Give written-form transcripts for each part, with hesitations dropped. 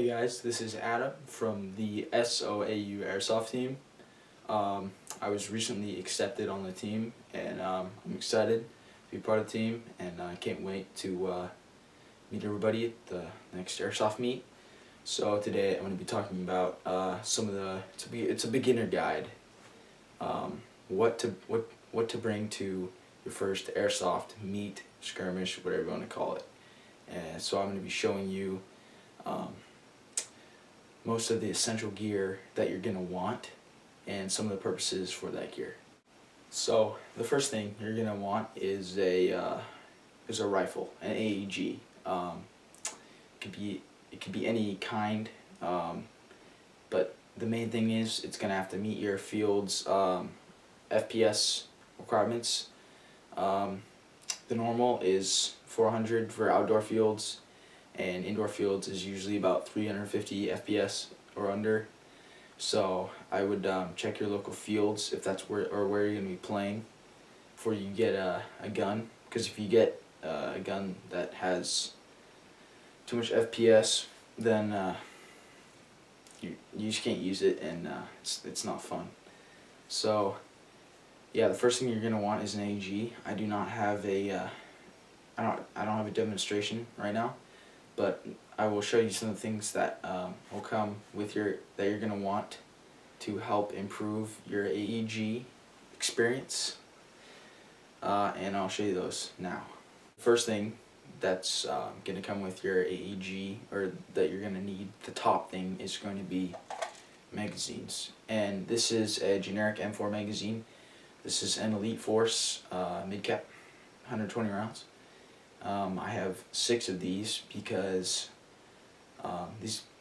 Hey guys, this is Adam from the SOAU Airsoft team. I was recently accepted on the team, and I'm excited to be part of the team, and I can't wait to meet everybody at the next Airsoft meet. So today I'm going to be talking about some of the it's a beginner guide, what to bring to your first Airsoft meet, skirmish, whatever you want to call it. And so I'm going to be showing you most of the essential gear that you're going to want and some of the purposes for that gear. So the first thing you're going to want is a rifle, an AEG. It could be any kind, but the main thing is it's going to have to meet your field's FPS requirements. The normal is 400 for outdoor fields, and indoor fields is usually about 350 FPS or under. So I would check your local fields if that's where you're going to be playing before you get a gun, because if you get a gun that has too much FPS, then you just can't use it, and it's not fun. So yeah, the first thing you're going to want is an AEG. I do not have a I don't have a demonstration right now, but I will show you some of the things that will come with that you're going to want to help improve your AEG experience, and I'll show you those now. First thing that's going to come with your AEG, or that you're going to need, the top thing, is going to be magazines. And this is a generic M4 magazine. This is an Elite Force mid-cap, 120 rounds. I have 6 of these because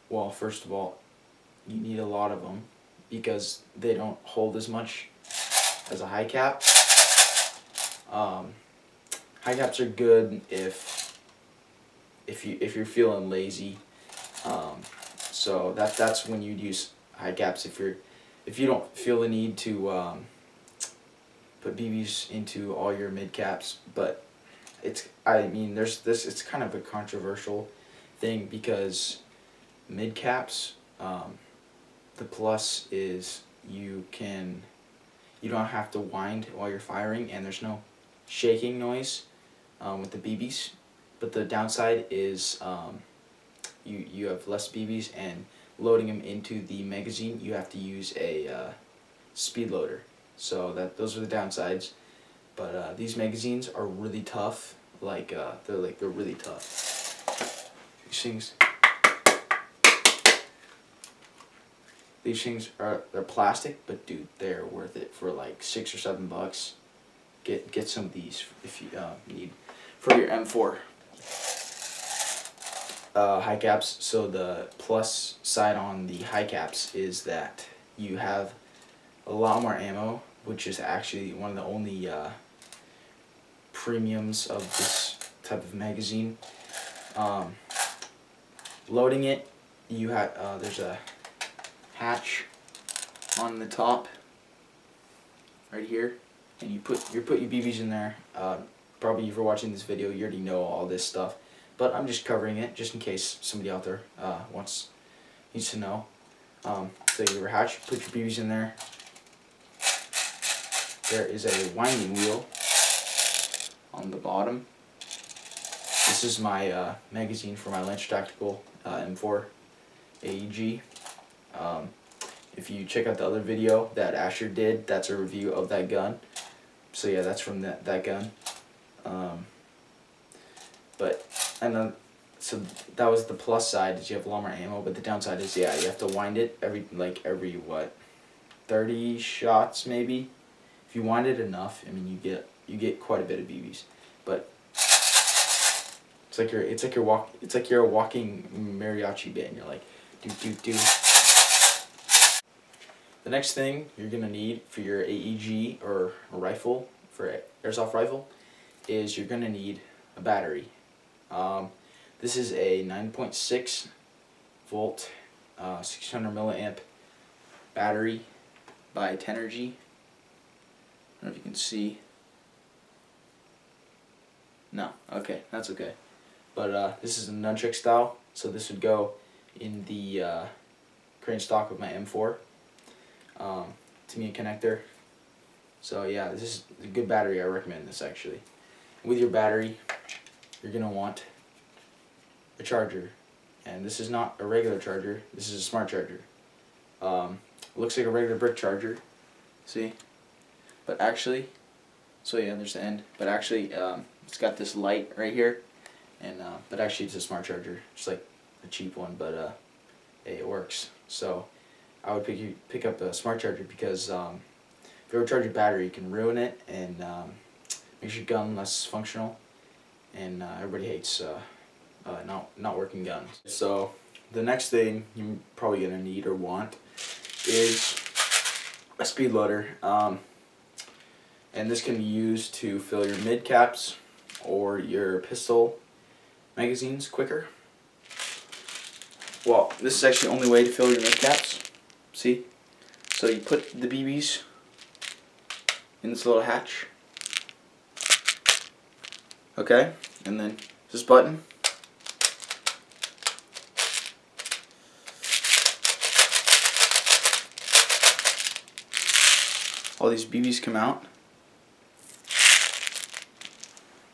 well, first of all, you need a lot of them because they don't hold as much as a high cap. High caps are good if you're feeling lazy. So that's when you'd use high caps if you don't feel the need to put BBs into all your mid caps. But it's kind of a controversial thing, because mid caps, the plus is you don't have to wind while you're firing, and there's no shaking noise with the BBs. But the downside is you have less BBs, and loading them into the magazine, you have to use a Speedloader. So those are the downsides. But these magazines are really tough. They're really tough. These things they're plastic, but dude, they're worth it for like $6 or $7. Get some of these if you need for your M4 high caps. So the plus side on the high caps is that you have a lot more ammo, which is actually one of the only premiums of this type of magazine. Loading it, you have there's a hatch on the top right here, and you put your BBs in there. Probably if you're watching this video, you already know all this stuff, but I'm just covering it just in case somebody out there needs to know. So you have your hatch, put your BBs in there. There is a winding wheel on the bottom. This is my magazine for my Lancer Tactical M4 AEG. If you check out the other video that Asher did, that's a review of that gun. So yeah, that's from that gun. So that was the plus side, is you have a lot more ammo, but the downside is, yeah, you have to wind it every what, 30 shots maybe. If you wind it enough, I mean, you get quite a bit of BBs. But it's like you're a walking mariachi band. You're like do do do. The next thing you're gonna need for your AEG or a rifle, for airsoft rifle, is you're gonna need a battery. This is a 9.6 volt 600 milliamp battery by Tenergy. I don't know if you can see. No, okay, that's okay. But this is a nunchuck style, so this would go in the crane stock of my M4. To me, a connector. So yeah, this is a good battery. I recommend this actually. With your battery, you're gonna want a charger, and this is not a regular charger. This is a smart charger. Looks like a regular brick charger. See, but actually, so yeah, there's the end. But actually, it's got this light right here, and but actually, it's a smart charger. It's like a cheap one, but hey, it works. So I would pick up a smart charger because if you overcharge your battery, you can ruin it and makes your gun less functional. And everybody hates not working guns. So the next thing you're probably gonna need or want is a Speedloader, and this can be used to fill your mid caps or your pistol magazines quicker. Well, this is actually the only way to fill your mid caps. See? So you put the BBs in this little hatch. Okay? And then this button. All these BBs come out.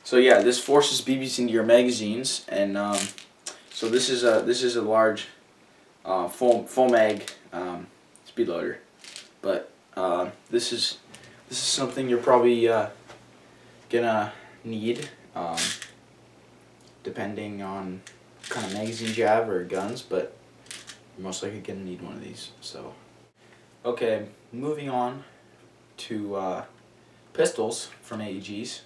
So yeah, this forces BBs into your magazines, and so this is a large full mag Speedloader, but this is something you're probably gonna need depending on what kind of magazines you have or guns, but you're most likely gonna need one of these. So okay, moving on to pistols from AEGs.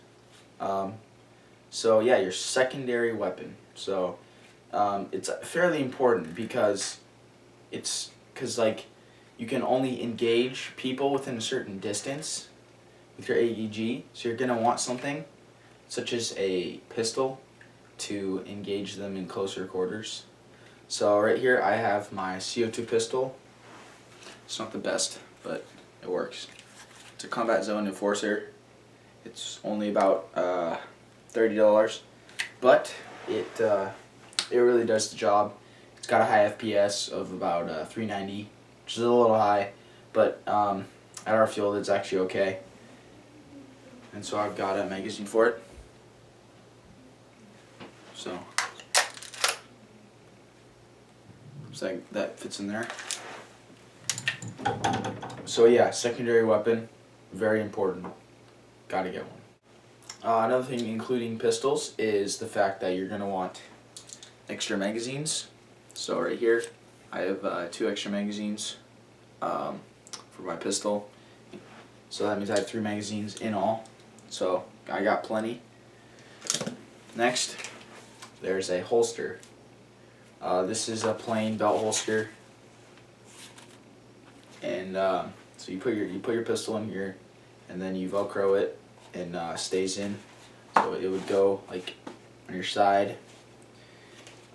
So yeah, your secondary weapon. So it's fairly important because like you can only engage people within a certain distance with your AEG. So you're gonna want something such as a pistol to engage them in closer quarters. So right here I have my SOAU pistol. It's not the best, but it works. It's a combat zone enforcer. It's only about $30, but it really does the job. It's got a high FPS of about 390, which is a little high, but at our field it's actually okay. And so I've got a magazine for it. So that fits in there. So yeah, secondary weapon, very important. Gotta get one. Another thing including pistols is the fact that you're gonna want extra magazines. So right here I have 2 extra magazines for my pistol. So that means I have 3 magazines in all. So I got plenty. Next, there's a holster. This is a plain belt holster, and so you put your pistol in here, and then you Velcro it, and stays in. So it would go like on your side.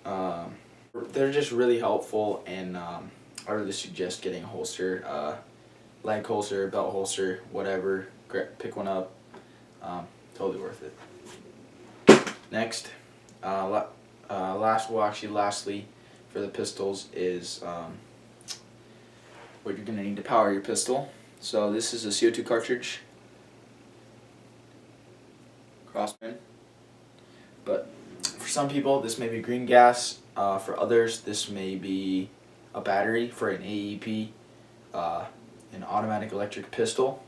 They're just really helpful, and I really suggest getting a holster, leg holster, belt holster, whatever. Pick one up. Totally worth it. Next, lastly, for the pistols is what you're going to need to power your pistol. So this is a SOAU cartridge, crosspin. But for some people this may be green gas. For others this may be a battery for an AEP, an automatic electric pistol.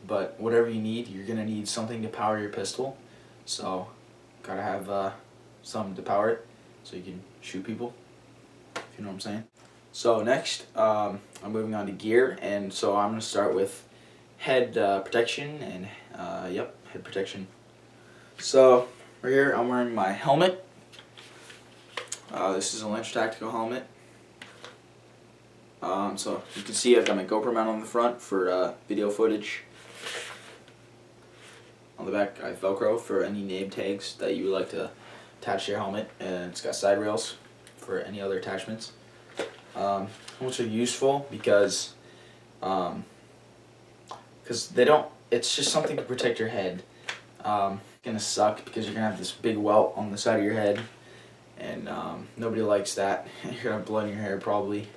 But whatever you need, you're going to need something to power your pistol. So gotta have something to power it so you can shoot people, if you know what I'm saying. So next, I'm moving on to gear, and so I'm going to start with head protection, and head protection. So right here I'm wearing my helmet. This is a Lynch Tactical helmet. So you can see I've got my GoPro mount on the front for video footage. On the back I have Velcro for any name tags that you would like to attach to your helmet, and it's got side rails for any other attachments. Helmets are useful because they don't, it's just something to protect your head. It's gonna suck because you're gonna have this big welt on the side of your head, and nobody likes that. You're gonna have blood in your hair probably.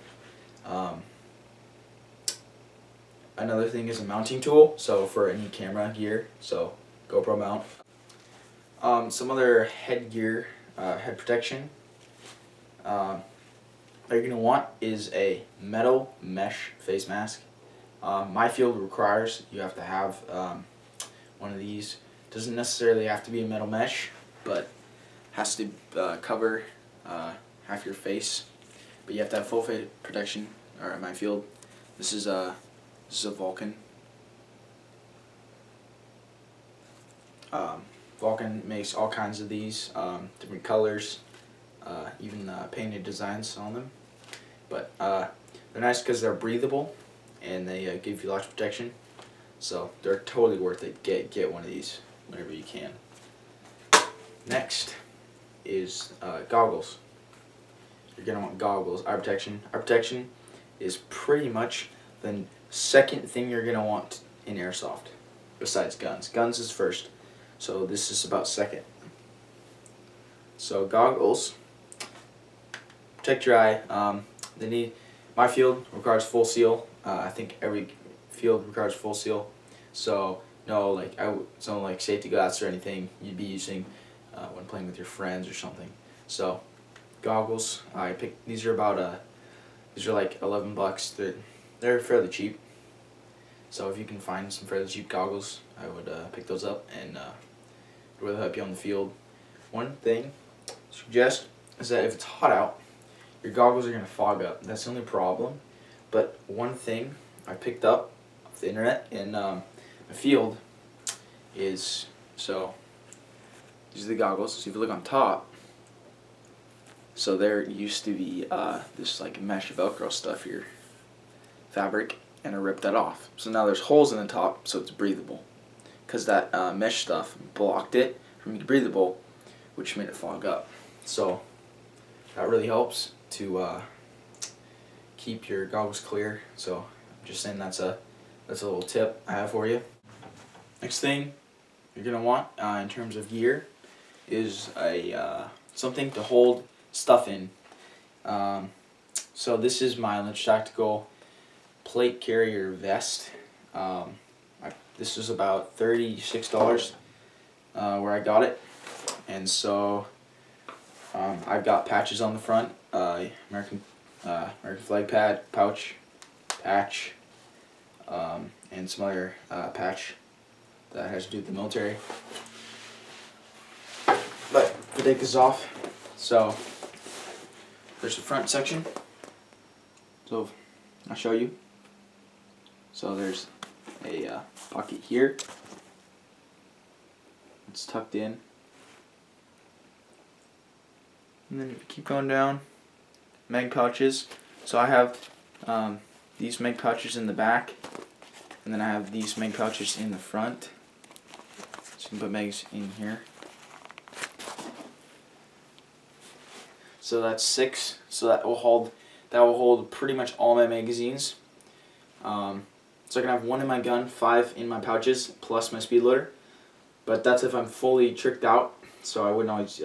Another thing is a mounting tool, so for any camera gear, so GoPro mount. Some other headgear, head protection that you're going to want is a metal mesh face mask. My field requires you have to have one of these. Doesn't necessarily have to be a metal mesh, but has to cover half your face. But you have to have full face protection. Or my field, this is a Vulcan. Vulcan makes all kinds of these, different colors, even painted designs on them. But they're nice because they're breathable and they give you lots of protection. So they're totally worth it. Get one of these whenever you can. Next is goggles. You're going to want goggles, eye protection. Eye protection is pretty much the second thing you're going to want in Airsoft besides guns. Guns is first. So this is about second. So goggles protect your eye. My field requires full seal. I think every field requires full seal. So no like safety glasses or anything you'd be using when playing with your friends or something. So goggles, I picked these are about these are like $11. They're fairly cheap. So if you can find some fairly cheap goggles, I would pick those up, and it will help you on the field. One thing I suggest is that if it's hot out, your goggles are going to fog up. That's the only problem. But one thing I picked up off the internet in the field is, so these are the goggles. So if you look on top, so there used to be this like mesh Velcro stuff here, fabric, and I ripped that off. So now there's holes in the top, so it's breathable. Because that mesh stuff blocked it from being breathable, which made it fog up. So that really helps to keep your goggles clear. So I'm just saying that's a little tip I have for you. Next thing you're gonna want in terms of gear is a something to hold stuff in. So this is my Lynch Tactical plate carrier vest. This was about $36 where I got it, and so I've got patches on the front, American flag patch, and some other patch that has to do with the military. But to take this off, so there's the front section. So I'll show you. So there's a pocket here. It's tucked in. And then if you keep going down, mag pouches. So I have these mag pouches in the back, and then I have these mag pouches in the front. So you can put mags in here. So that's 6. So that will hold pretty much all my magazines. So I can have 1 in my gun, 5 in my pouches, plus my Speedloader. But that's if I'm fully tricked out. So I wouldn't always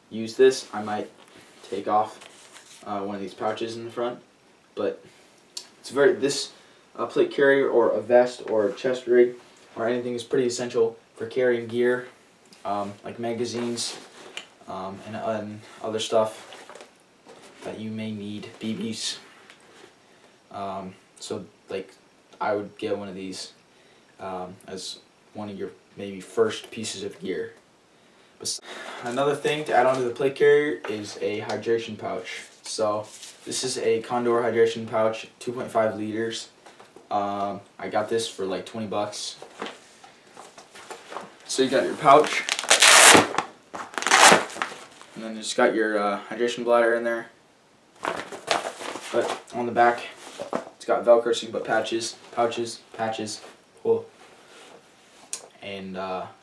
use this. I might take off one of these pouches in the front. But it's this plate carrier or a vest or a chest rig or anything is pretty essential for carrying gear, like magazines and other stuff that you may need, BBs. So like I would get one of these as one of your maybe first pieces of gear. But another thing to add on to the plate carrier is a hydration pouch. So this is a Condor hydration pouch, 2.5 liters. I got this for like 20 bucks. So you got your pouch, and then you just got your hydration bladder in there. But on the back, it's got Velcro, so you can put patches, cool. And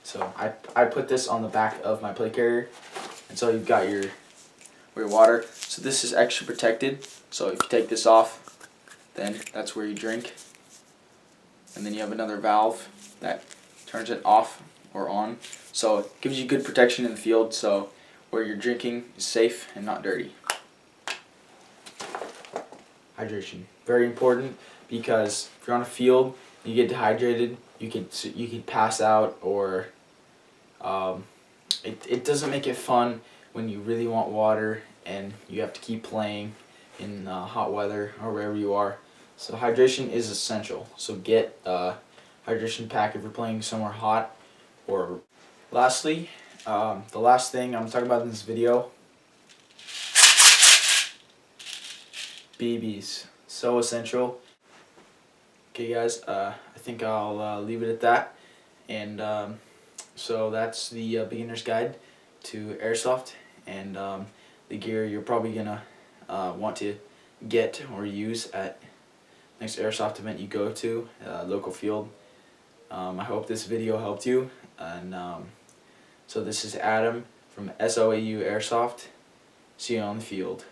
so I put this on the back of my plate carrier, and so you've got your water. So this is extra protected. So if you take this off, then that's where you drink. And then you have another valve that turns it off or on. So it gives you good protection in the field. So where you're drinking is safe and not dirty. Hydration, very important, because if you're on a field, you get dehydrated, you could pass out, or it doesn't make it fun when you really want water and you have to keep playing in hot weather or wherever you are. So hydration is essential. So get a hydration pack if you're playing somewhere hot. Or lastly, the last thing I'm talking about in this video, BBs, so essential. Okay guys, I think I'll leave it at that, and so that's the beginner's guide to Airsoft, and the gear you're probably gonna want to get or use at next Airsoft event you go to, local field. I hope this video helped you, and so this is Adam from SOAU Airsoft. See you on the field.